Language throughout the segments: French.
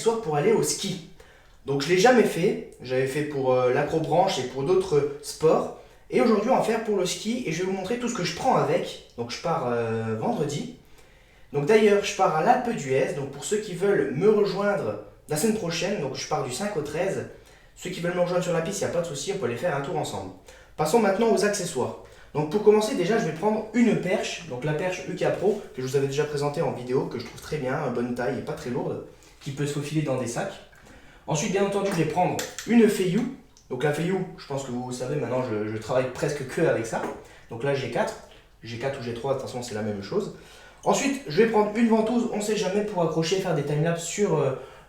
accessoire pour aller au ski. Donc je ne l'ai jamais fait, j'avais fait pour l'acrobranche et pour d'autres sports. Et aujourd'hui on va faire pour le ski et je vais vous montrer tout ce que je prends avec. Donc je pars vendredi. Donc d'ailleurs je pars à l'Alpe d'Huez, donc pour ceux qui veulent me rejoindre la semaine prochaine, donc je pars du 5 au 13. Ceux qui veulent me rejoindre sur la piste, il n'y a pas de souci, on peut aller faire un tour ensemble. Passons maintenant aux accessoires. Donc pour commencer déjà je vais prendre une perche, donc la perche UK Pro que je vous avais déjà présentée en vidéo, que je trouve très bien, bonne taille et pas très lourde, qui peut se faufiler dans des sacs. Ensuite bien entendu je vais prendre une Feiyou, donc la Feiyou je pense que vous savez maintenant je travaille presque que avec ça. Donc là j'ai 4 ou G3 de toute façon c'est la même chose. Ensuite je vais prendre une ventouse, on ne sait jamais, pour accrocher, faire des timelapses sur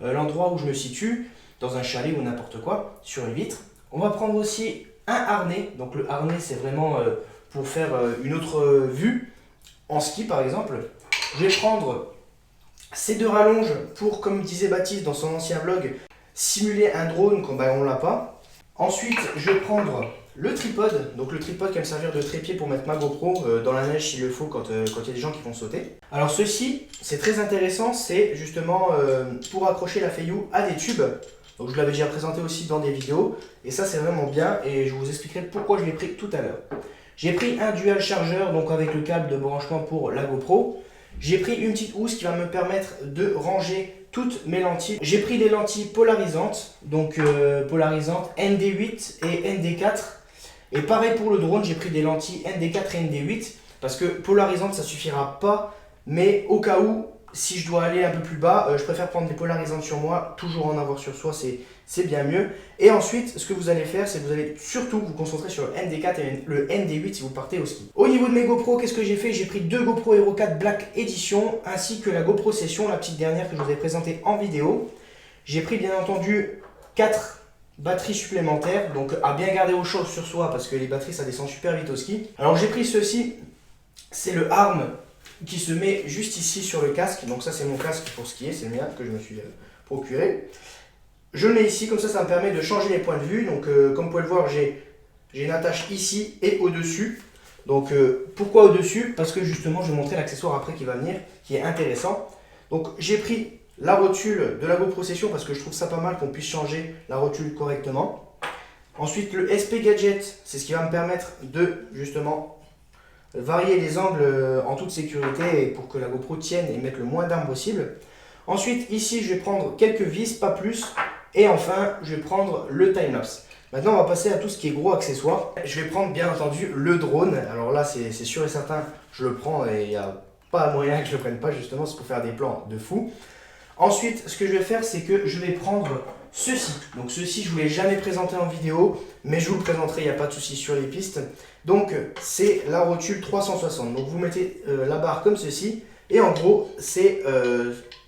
l'endroit où je me situe, dans un chalet ou n'importe quoi, sur une vitre. On va prendre aussi un harnais, donc le harnais c'est vraiment pour faire une autre vue en ski par exemple. Je vais prendre ces deux rallonges pour, comme disait Baptiste dans son ancien vlog, simuler un drone quand on l'a pas. Ensuite je vais prendre le tripode, donc le tripode qui va me servir de trépied pour mettre ma GoPro dans la neige s'il le faut quand il y a des gens qui vont sauter. Alors ceci c'est très intéressant, c'est justement pour accrocher la Feiyou à des tubes. Donc je l'avais déjà présenté aussi dans des vidéos et ça c'est vraiment bien et je vous expliquerai pourquoi je l'ai pris tout à l'heure. J'ai pris un dual chargeur, donc avec le câble de branchement pour la GoPro. J'ai pris une petite housse qui va me permettre de ranger toutes mes lentilles. J'ai pris des lentilles polarisantes, donc polarisantes ND8 et ND4. Et pareil pour le drone, j'ai pris des lentilles ND4 et ND8 parce que polarisantes ça suffira pas, mais au cas où, si je dois aller un peu plus bas, je préfère prendre des polarisantes sur moi, toujours en avoir sur soi, c'est bien mieux. Et ensuite, ce que vous allez faire, c'est que vous allez surtout vous concentrer sur le ND4 et le ND8 si vous partez au ski. Au niveau de mes GoPro, qu'est-ce que j'ai fait? J'ai pris deux GoPro Hero 4 Black Edition, ainsi que la GoPro Session, la petite dernière que je vous ai présentée en vidéo. J'ai pris bien entendu 4 batteries supplémentaires, donc à bien garder au chaud sur soi, parce que les batteries ça descend super vite au ski. Alors j'ai pris ceci, c'est le Arm, qui se met juste ici sur le casque. Donc ça c'est mon casque pour skier, c'est le mien que je me suis procuré. Je le mets ici, comme ça me permet de changer les points de vue. Donc comme vous pouvez le voir, j'ai une attache ici et au-dessus. Donc pourquoi au-dessus? Parce que justement je vais montrer l'accessoire après qui va venir, qui est intéressant. Donc j'ai pris la rotule de la GoPro Session parce que je trouve ça pas mal qu'on puisse changer la rotule correctement. Ensuite le SP Gadget, c'est ce qui va me permettre de justement varier les angles en toute sécurité et pour que la GoPro tienne et mette le moins d'armes possible. Ensuite ici je vais prendre quelques vis, pas plus. Et enfin je vais prendre le timelapse. Maintenant on va passer à tout ce qui est gros accessoires. Je vais prendre bien entendu le drone. Alors là c'est sûr et certain, je le prends et il n'y a pas moyen que je le prenne pas, justement c'est pour faire des plans de fou. Ensuite ce que je vais faire c'est que je vais prendre ceci. Donc ceci je ne vous l'ai jamais présenté en vidéo, mais je vous le présenterai, il n'y a pas de souci, sur les pistes. Donc c'est la rotule 360. Donc vous mettez la barre comme ceci et en gros c'est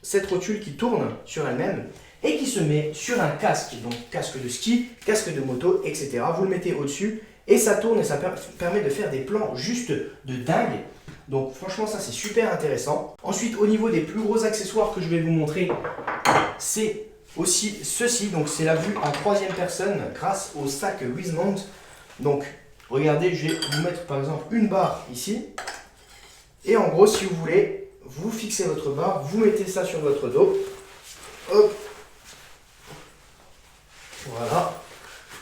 cette rotule qui tourne sur elle-même et qui se met sur un casque, donc casque de ski, casque de moto, etc. Vous le mettez au-dessus et ça tourne et ça permet de faire des plans juste de dingue. Donc franchement ça c'est super intéressant. Ensuite au niveau des plus gros accessoires que je vais vous montrer, c'est aussi ceci. Donc c'est la vue en troisième personne grâce au sac Wizmount. Donc regardez, je vais vous mettre par exemple une barre ici. Et en gros, si vous voulez, vous fixez votre barre, vous mettez ça sur votre dos. Hop. Voilà.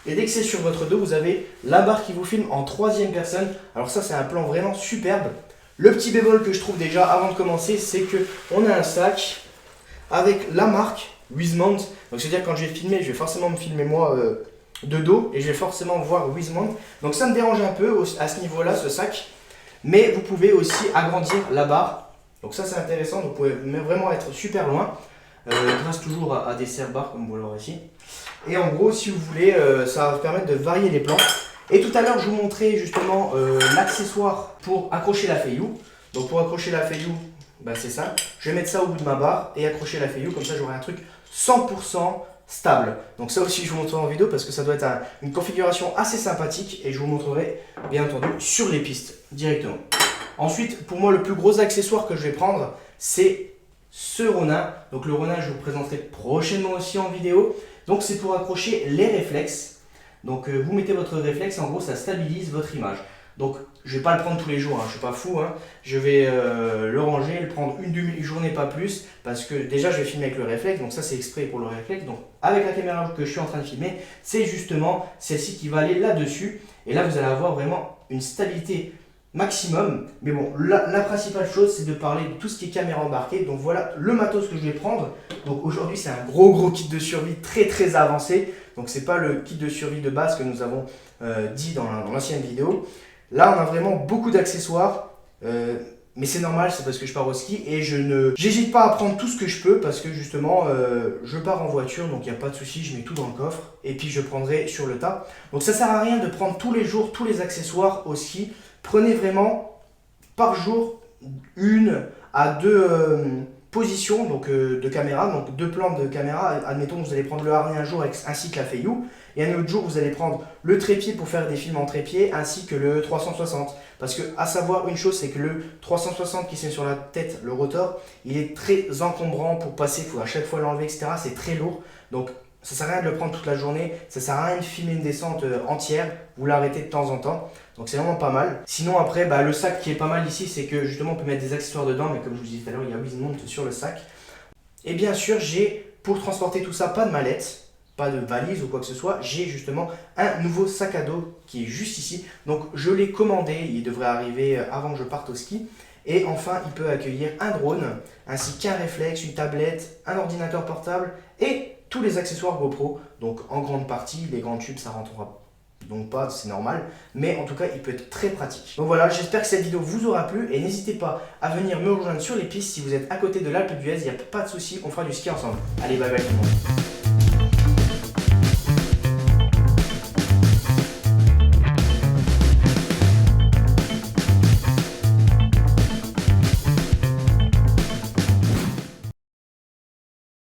Et dès que c'est sur votre dos, vous avez la barre qui vous filme en troisième personne. Alors ça, c'est un plan vraiment superbe. Le petit bémol que je trouve déjà avant de commencer, c'est qu'on a un sac avec la marque Wizmount. Donc c'est-à-dire quand je vais filmer, je vais forcément me filmer moi de dos et je vais forcément voir Wizmount. Donc ça me dérange un peu à ce niveau-là, ce sac. Mais vous pouvez aussi agrandir la barre. Donc ça c'est intéressant, vous pouvez vraiment être super loin. Grâce toujours à des serre-barres comme vous l'aurez ici. Et en gros si vous voulez, ça va vous permettre de varier les plans. Et tout à l'heure je vous montrais justement l'accessoire pour accrocher la Feiyou. Donc pour accrocher la Feiyou, c'est ça. Je vais mettre ça au bout de ma barre et accrocher la Feiyou, comme ça j'aurai un truc 100% stable. Donc ça aussi je vous montrerai en vidéo parce que ça doit être une configuration assez sympathique et je vous montrerai bien entendu sur les pistes directement. Ensuite pour moi le plus gros accessoire que je vais prendre c'est ce Ronin. Donc le Ronin je vous présenterai prochainement aussi en vidéo. Donc c'est pour accrocher les réflexes. Donc vous mettez votre réflexe, en gros ça stabilise votre image. Donc je vais pas le prendre tous les jours, hein, je suis pas fou, hein. Je vais le ranger, le prendre une demi-journée pas plus, parce que déjà je vais filmer avec le réflexe, donc ça c'est exprès pour le réflexe. Donc avec la caméra que je suis en train de filmer, c'est justement celle-ci qui va aller là-dessus, et là vous allez avoir vraiment une stabilité maximum. Mais bon, la principale chose c'est de parler de tout ce qui est caméra embarquée. Donc voilà le matos que je vais prendre. Donc aujourd'hui c'est un gros kit de survie très avancé. Donc c'est pas le kit de survie de base que nous avons dit dans l'ancienne vidéo. Là on a vraiment beaucoup d'accessoires, mais c'est normal, c'est parce que je pars au ski et j'hésite pas à prendre tout ce que je peux parce que justement je pars en voiture, donc il n'y a pas de souci, je mets tout dans le coffre et puis je prendrai sur le tas. Donc ça sert à rien de prendre tous les jours tous les accessoires au ski. Prenez vraiment par jour 1 à 2 positions donc, de caméra, donc 2 plans de caméra. Admettons que vous allez prendre le harnais un jour ainsi que la Feiyu, et un autre jour vous allez prendre le trépied pour faire des films en trépied ainsi que le 360. Parce que à savoir une chose, c'est que le 360 qui se met sur la tête, le rotor, il est très encombrant pour passer, il faut à chaque fois l'enlever, etc. C'est très lourd, donc ça sert à rien de le prendre toute la journée, ça sert à rien de filmer une descente entière, vous l'arrêtez de temps en temps. Donc c'est vraiment pas mal. Sinon après, le sac qui est pas mal ici, c'est que justement on peut mettre des accessoires dedans, mais comme je vous disais tout à l'heure, il y a Wiimote sur le sac. Et bien sûr, j'ai, pour transporter tout ça, pas de mallette, pas de valise ou quoi que ce soit, j'ai justement un nouveau sac à dos qui est juste ici. Donc je l'ai commandé, il devrait arriver avant que je parte au ski. Et enfin, il peut accueillir un drone, ainsi qu'un réflexe, une tablette, un ordinateur portable et tous les accessoires GoPro. Donc en grande partie, les grands tubes, ça rentrera donc pas, c'est normal, mais en tout cas il peut être très pratique. Donc voilà, j'espère que cette vidéo vous aura plu et n'hésitez pas à venir me rejoindre sur les pistes si vous êtes à côté de l'Alpe d'Huez, il n'y a pas de souci, on fera du ski ensemble. Allez, bye bye tout le monde.